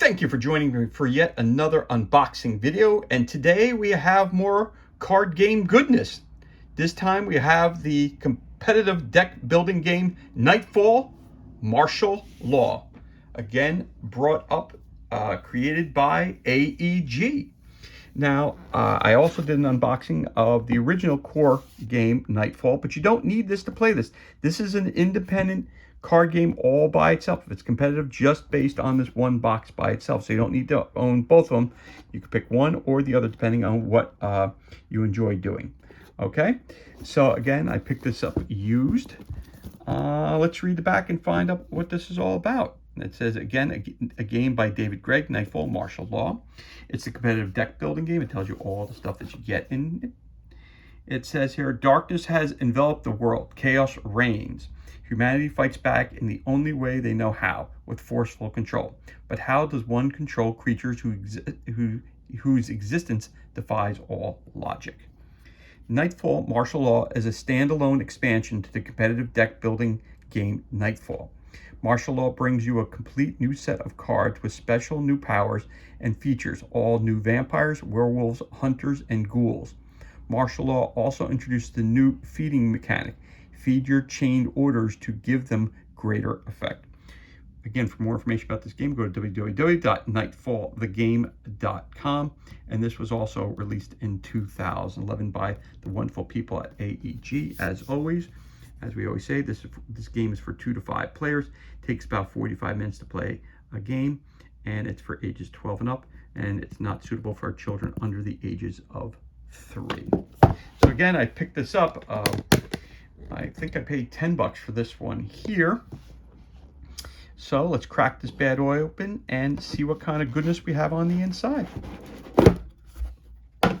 Thank you for joining me for yet another unboxing video, and today we have more card game goodness. This time we have the competitive deck building game Nightfall, Marshal Law. Again, created by AEG. Now, I also did an unboxing of the original core game, Nightfall, but you don't need this to play this. This is an independent card game all by itself. It's competitive just based on this one box by itself, so you don't need to own both of them. You can pick one or the other depending on what you enjoy doing. Okay, so again, I picked this up used. Let's read the back and find out what this is all about. It says, again, a game by David Gregg, Nightfall, Marshal Law. It's a competitive deck building game. It tells you all the stuff that you get in it. It says here, darkness has enveloped the world. Chaos reigns. Humanity fights back in the only way they know how, with forceful control. But how does one control creatures whose existence defies all logic? Nightfall Marshal Law is a standalone expansion to the competitive deck building game Nightfall. Marshal Law brings you a complete new set of cards with special new powers and features, all new vampires, werewolves, hunters, and ghouls. Marshal Law also introduced the new feeding mechanic. Feed your chained orders to give them greater effect. Again, for more information about this game, go to www.nightfallthegame.com. And this was also released in 2011 by the wonderful people at AEG. As always, as we always say, this game is for 2 to 5 players. It takes about 45 minutes to play a game, and it's for ages 12 and up, and it's not suitable for children under the ages of 3. So again, I picked this up. I think I paid $10 for this one here. So let's crack this bad boy open and see what kind of goodness we have on the inside. All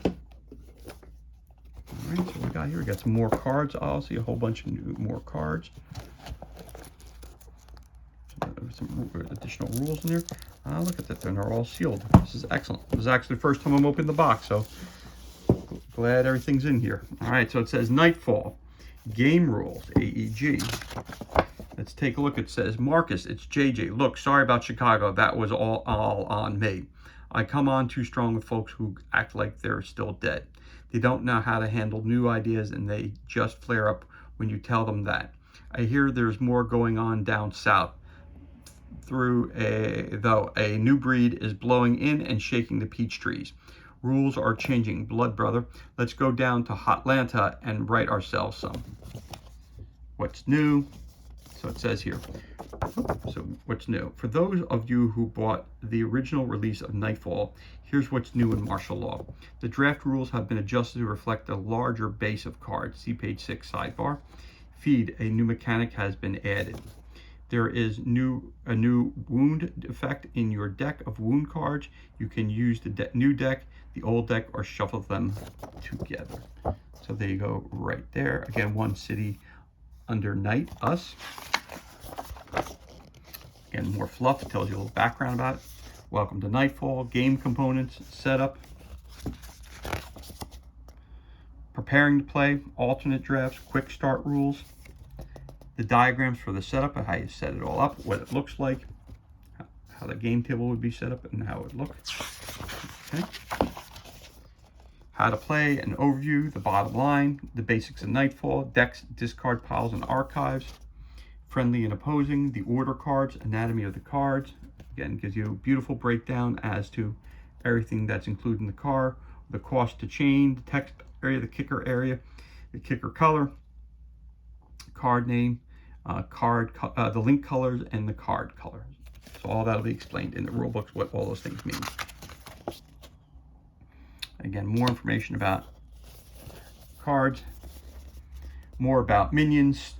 right, so we got here, we got some more cards. I'll see a whole bunch of more cards. Some additional rules in there. Look at that, they're all sealed. This is excellent. This is actually the first time I'm opening the box, so glad everything's in here. All right, so it says Nightfall. Game rules, AEG. Let's take a look. It says, Marcus, it's JJ. Look, sorry about Chicago. That was all on me. I come on too strong with folks who act like they're still dead. They don't know how to handle new ideas, and they just flare up when you tell them that. I hear there's more going on down south. Though a new breed is blowing in and shaking the peach trees. Rules are changing. Blood brother, let's go down to Hotlanta and write ourselves some. What's new? So it says here. So what's new? For those of you who bought the original release of Nightfall, here's what's new in Marshal Law. The draft rules have been adjusted to reflect a larger base of cards. See page 6 sidebar. Feed, a new mechanic has been added. There is a new wound effect in your deck of wound cards. You can use the new deck, the old deck, or shuffle them together. So there you go, right there. Again, one city under night, us. Again, more fluff. It tells you a little background about it. Welcome to Nightfall. Game components, setup. Preparing to play, alternate drafts, quick start rules. The diagrams for the setup and how you set it all up, what it looks like, how the game table would be set up and how it would look. Okay. How to play, an overview, the bottom line, the basics of Nightfall, decks, discard piles, and archives, friendly and opposing, the order cards, anatomy of the cards. Again, gives you a beautiful breakdown as to everything that's included in the card, the cost to chain, the text area, the kicker color, card name, the link colors, and the card colors. So all that'll be explained in the rule books, what all those things mean. Again, more information about cards, more about minions,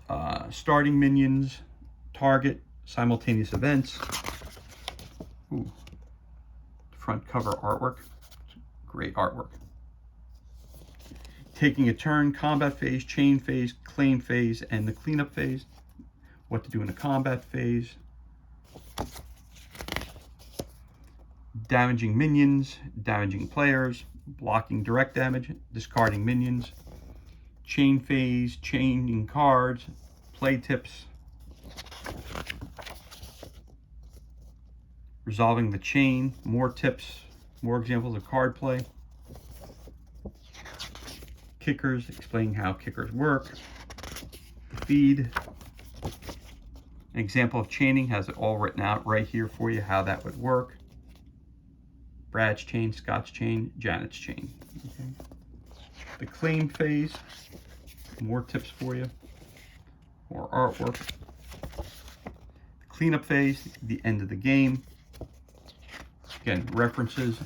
starting minions, target, simultaneous events. Ooh, front cover artwork, great artwork. Taking a turn, combat phase, chain phase, claim phase, and the cleanup phase. What to do in a combat phase. Damaging minions, damaging players, blocking direct damage, discarding minions. Chain phase, chaining cards, play tips. resolving the chain, more tips, more examples of card play. Kickers, explaining how kickers work. The feed, an example of chaining, has it all written out right here for you, how that would work. Brad's chain, Scott's chain, Janet's chain. Okay. The claim phase, more tips for you, more artwork. The cleanup phase, the end of the game. Again, references,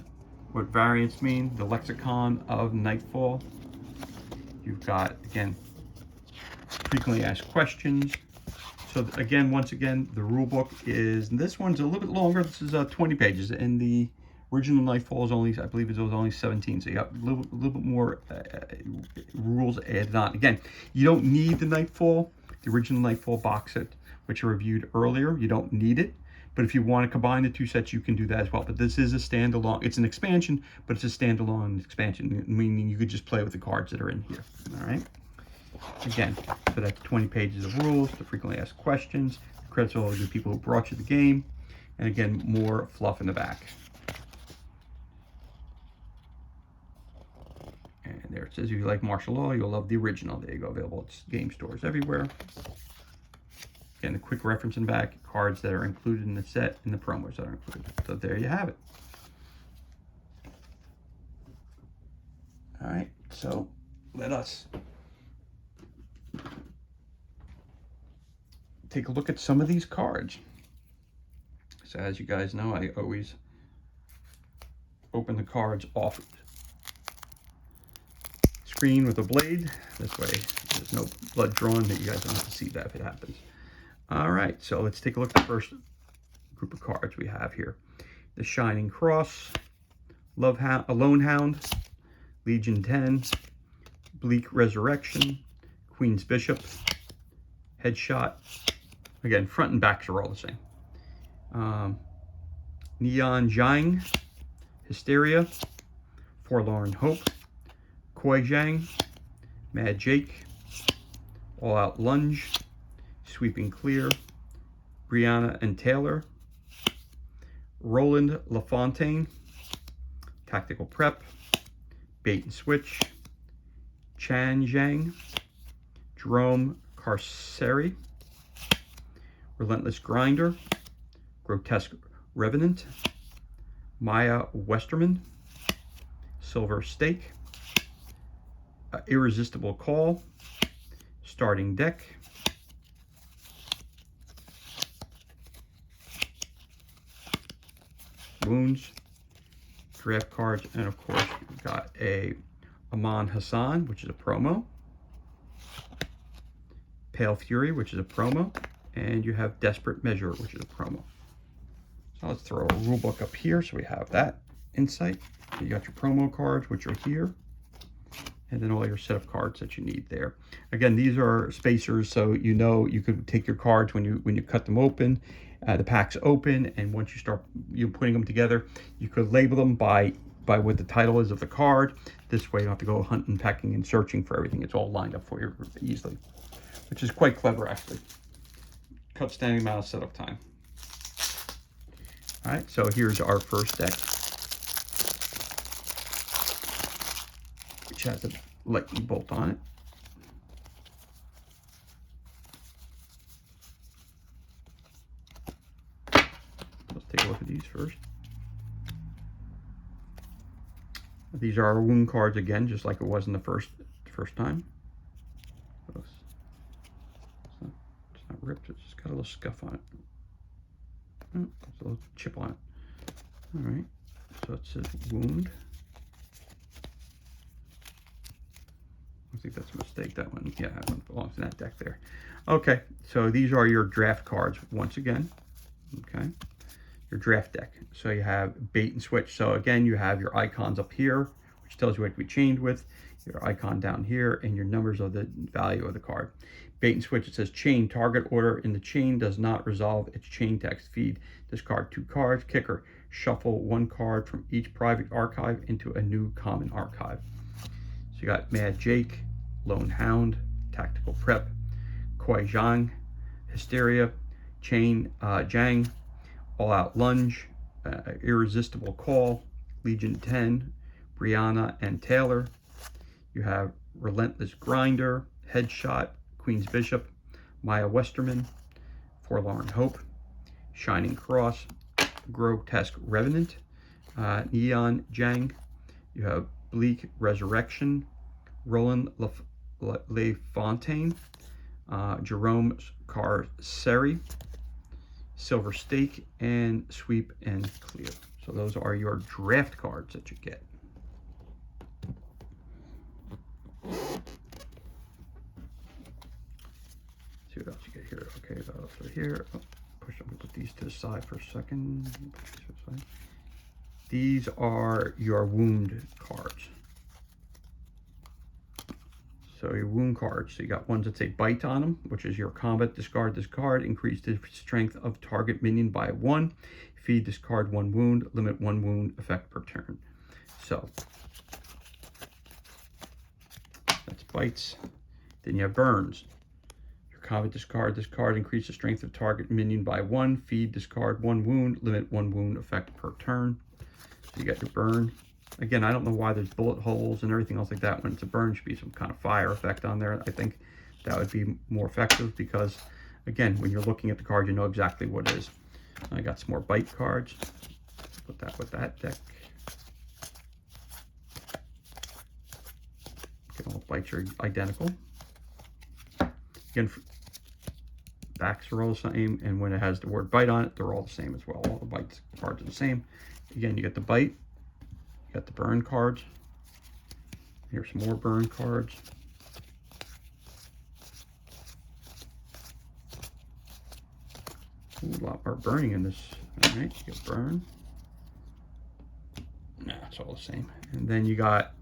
what variants mean, the lexicon of Nightfall. You've got, again, frequently asked questions. So again, once again, the rule book is, this one's a little bit longer. This is 20 pages, and the original Nightfall is only, I believe it was only 17. So you got a little bit more rules added on. Again, you don't need the Nightfall, the original Nightfall box set, which I reviewed earlier. You don't need it. But if you want to combine the two sets, you can do that as well. But this is a standalone. It's an expansion, but it's a standalone expansion, meaning you could just play with the cards that are in here. All right. Again, so that's 20 pages of rules, the frequently asked questions, credits all of the people who brought you the game, and again, more fluff in the back. And there it says, if you like martial law, you'll love the original. There you go, available at game stores everywhere. Again, a quick reference in back, cards that are included in the set and the promos that are included. So there you have it. All right, so let us take a look at some of these cards. So as you guys know, I always open the cards off screen with a blade. This way there's no blood drawn, that you guys don't have to see that if it happens. All right, so let's take a look at the first group of cards we have here. The Shining Cross, Lone Hound, Legion 10, Bleak Resurrection, Queen's Bishop, Headshot. Again, front and backs are all the same. Neon Jiang, Hysteria, Forlorn Hope, Koi Jiang, Mad Jake, All Out Lunge, Sweeping Clear, Brianna and Taylor, Roland LaFontaine, Tactical Prep, Bait and Switch, Chan Zhang, Jerome Carceri, Relentless Grinder, Grotesque Revenant, Maya Westerman, Silver Stake, Irresistible Call, Starting Deck, Wounds, draft cards, and of course you've got a Aman Hassan, which is a promo, Pale Fury, which is a promo, and you have Desperate Measure, which is a promo. So let's throw a rule book up here so we have that insight. You got your promo cards, which are here, and then all your set of cards that you need there. Again, these are spacers, so you know you could take your cards when you cut them open, the packs open, and once you start putting them together, you could label them by what the title is of the card. This way you don't have to go hunting, pecking, and searching for everything. It's all lined up for you easily, which is quite clever actually. Cuts down the amount of setup time. All right, so here's our first deck, which has a lightning bolt on it. Let's take a look at these first. These are our wound cards again, just like it was in the first time. It's not ripped, it's just got a little scuff on it. Oh, there's a little chip on it. All right, so it says wound. I think that's a mistake, that one. Yeah, that one belongs in that deck there. Okay, so these are your draft cards once again. Okay, your draft deck. So you have Bait and Switch. So again, you have your icons up here, which tells you what to be chained with, your icon down here, and your numbers of the value of the card. Bait and Switch, it says chain target order in the chain does not resolve its chain text feed. Discard 2 cards. Kicker, shuffle 1 card from each private archive into a new common archive. So you got Mad Jake, Lone Hound, Tactical Prep, Koi Jiang, Hysteria, Chain Jiang, All Out Lunge, Irresistible Call, Legion 10, Brianna and Taylor. You have Relentless Grinder, Headshot, Queen's Bishop, Maya Westerman, Forlorn Hope, Shining Cross, Grotesque Revenant, Neon Jang. You have Bleak Resurrection, Roland LaFontaine, Jerome Carceri, Silver Stake, and Sweep and Clear. So those are your draft cards that you get. See what else you get here. Okay, those are here. Oh, I'm gonna put these to the side for a second. These are your wound cards. So your wound cards, so you got ones that say bite on them, which is your combat, discard this card, increase the strength of target minion by 1, feed, discard 1 wound, limit 1 wound effect per turn. So that's bites. Then you have burns. Your combat, discard this card, increase the strength of target minion by 1, feed, discard 1 wound, limit 1 wound effect per turn. So you got your burn. Again, I don't know why there's bullet holes and everything else like that. When it's a burn, should be some kind of fire effect on there. I think that would be more effective because, again, when you're looking at the card, you know exactly what it is. I got some more bite cards. Put that with that deck. Again, all bites are identical. Again, backs are all the same, and when it has the word bite on it, they're all the same as well. All the bites cards are the same. Again, you get the bite. You got the burn cards. Here's some more burn cards. Ooh, a lot more burning in this. All right, you get burn. Nah, it's all the same. And then you got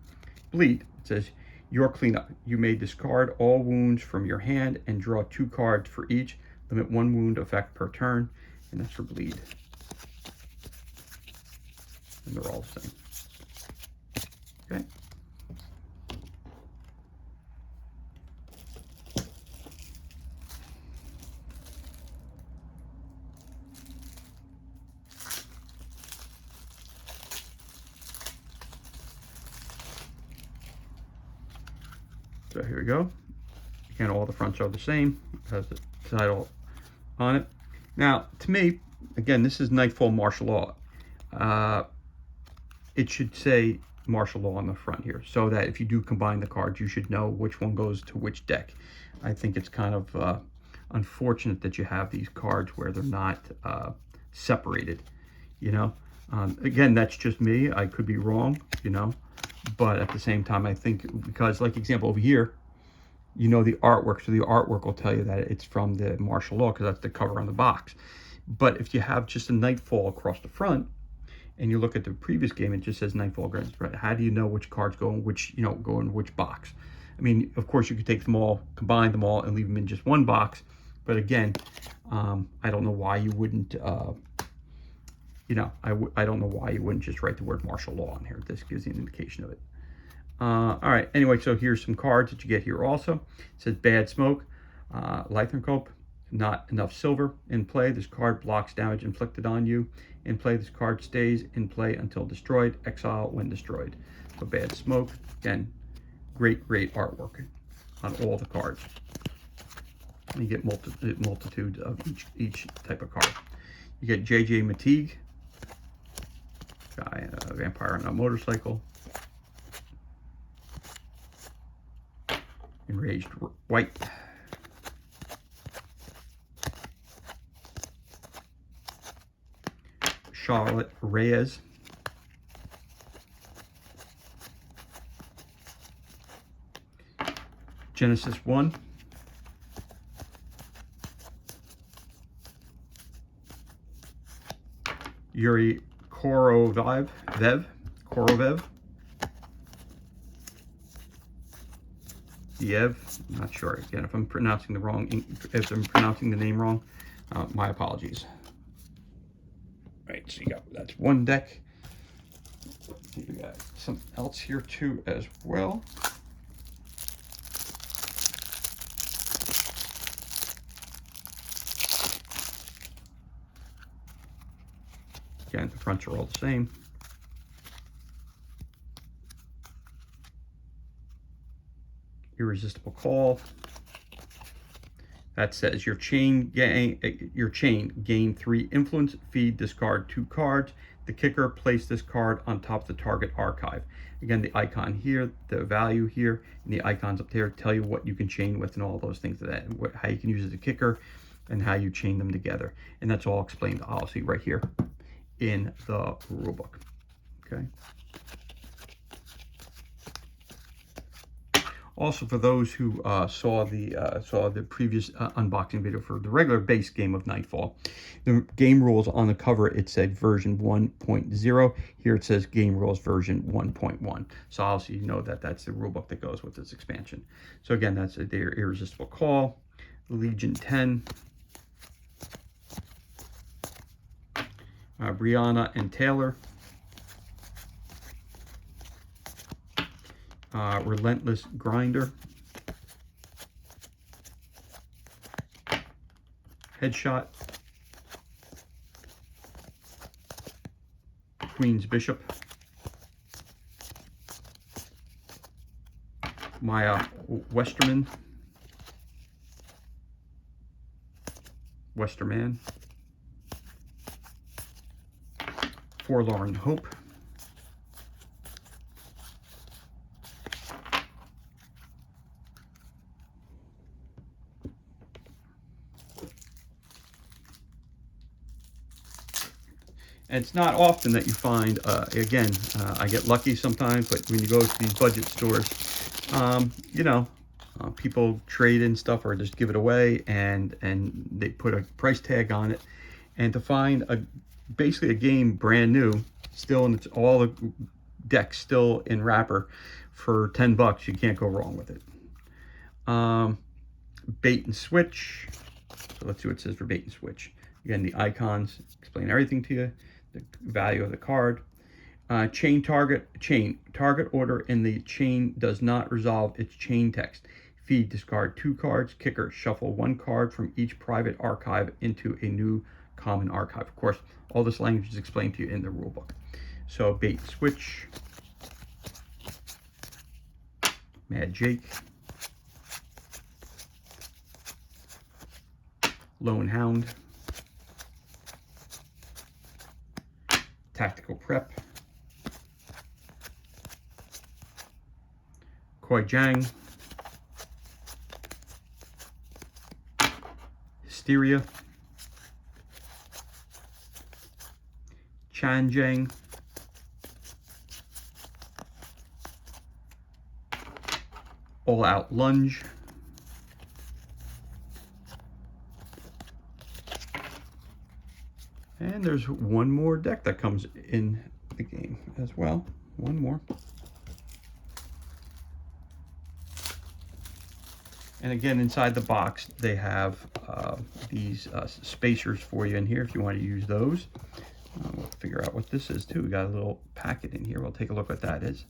bleed. It says your cleanup. You may discard all wounds from your hand and draw 2 cards for each. Limit 1 wound effect per turn, and that's for bleed. And they're all the same. Okay. So here we go. Again, all the fronts are the same. It has the title on it. Now, to me, again, this is Nightfall Martial Law. It should say Martial Law on the front here, so that if you do combine the cards, you should know which one goes to which deck. I think it's kind of unfortunate that you have these cards where they're not separated, you know. Again, that's just me. I could be wrong, you know, but at the same time, I think because, like example over here, you know the artwork, so the artwork will tell you that it's from the Martial Law because that's the cover on the box. But if you have just a Nightfall across the front, and you look at the previous game, it just says Nightfall Grand Spread. How do you know which cards go in which, you know, go in which box? I mean, of course, you could take them all, combine them all, and leave them in just one box. But again, I don't know why you wouldn't, you know, I don't know why you wouldn't just write the word Martial Law on here. This gives you an indication of it. All right, anyway, so here's some cards that you get here also. It says Bad Smoke, Lythrancope, not enough silver in play. This card blocks damage inflicted on you. In play, this card stays in play until destroyed. Exile when destroyed. So Bad Smoke. Again, great artwork on all the cards. And you get multitude of each type of card. You get JJ Mateague, guy, a vampire on a motorcycle. Enraged White. Charlotte Reyes. Genesis 1. Yuri Korovev. Diev, I'm not sure. Again, if I'm pronouncing the name wrong, my apologies. All right, so you got, that's one deck. You got something else here too as well. Again, the fronts are all the same. Irresistible Call. That says your chain gain 3 influence, feed, discard 2 cards. The kicker, place this card on top of the target archive. Again, the icon here, the value here, and the icons up there tell you what you can chain with and all those things like that, and how you can use it as a kicker and how you chain them together. And that's all explained, obviously, right here in the rulebook. Okay. Also, for those who saw the previous unboxing video for the regular base game of Nightfall, the game rules on the cover, it said version 1.0. Here it says game rules version 1.1. So obviously you know that that's the rulebook that goes with this expansion. So again, that's their Irresistible Call, Legion 10, Brianna and Taylor, Relentless Grinder, Headshot, Queen's Bishop, Maya Westerman, Westerman, Forlorn Hope, and it's not often that you find, again, I get lucky sometimes, but when you go to these budget stores, you know, people trade in stuff or just give it away, and they put a price tag on it. And to find basically a game brand new, still in all the decks still in wrapper for 10 bucks, you can't go wrong with it. Bait and switch. So let's see what it says for bait and switch. Again, the icons explain everything to you. The value of the card. Chain target order in the chain does not resolve its chain text. Feed, discard 2 cards. Kicker, shuffle 1 card from each private archive into a new common archive. Of course, all this language is explained to you in the rulebook. So bait and switch. Mad Jake. Lone Hound. Tactical Prep, Koi Jang, Hysteria, Chan Jang, All Out Lunge, and there's one more deck that comes in the game as well. One more. And again, inside the box, they have these spacers for you in here if you want to use those. We'll figure out what this is too. We got a little packet in here. We'll take a look what that is.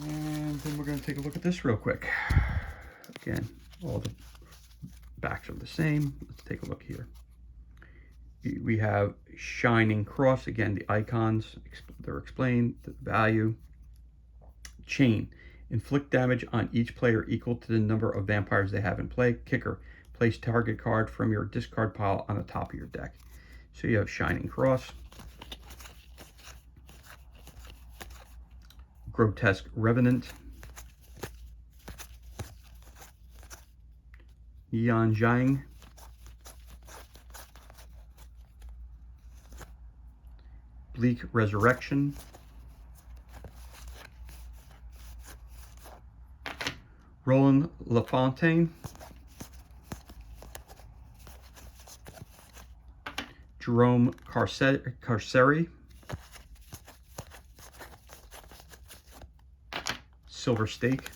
And then we're going to take a look at this real quick. Again, all the backs are the same. Let's take a look here. We have Shining Cross. Again, the icons, they're explained, the value. Chain. Inflict damage on each player equal to the number of vampires they have in play. Kicker. Place target card from your discard pile on the top of your deck. So you have Shining Cross. Grotesque Revenant, Yan Zhang, Bleak Resurrection, Roland LaFontaine, Jerome Carceri, Silver Stake,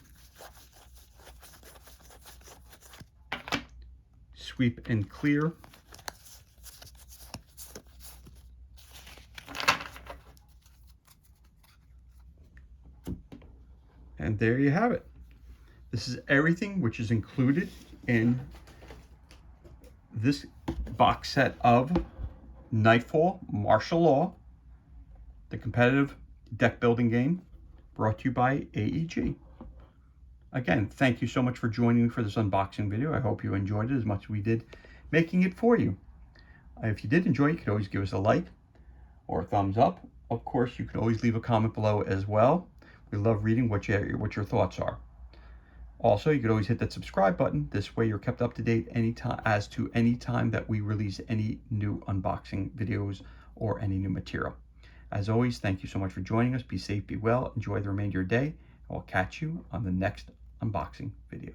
Sweep and Clear, And there you have it. This is everything which is included in this box set of Nightfall Martial Law, the competitive deck building game, brought to you by AEG. Again, thank you so much for joining me for this unboxing video. I hope you enjoyed it as much as we did making it for you. If you did enjoy it, you could always give us a like or a thumbs up. Of course, you can always leave a comment below as well. We love reading what your thoughts are. Also, you could always hit that subscribe button. This way you're kept up to date anytime that we release any new unboxing videos or any new material. As always, thank you so much for joining us. Be safe, be well, enjoy the remainder of your day, and we'll catch you on the next unboxing video.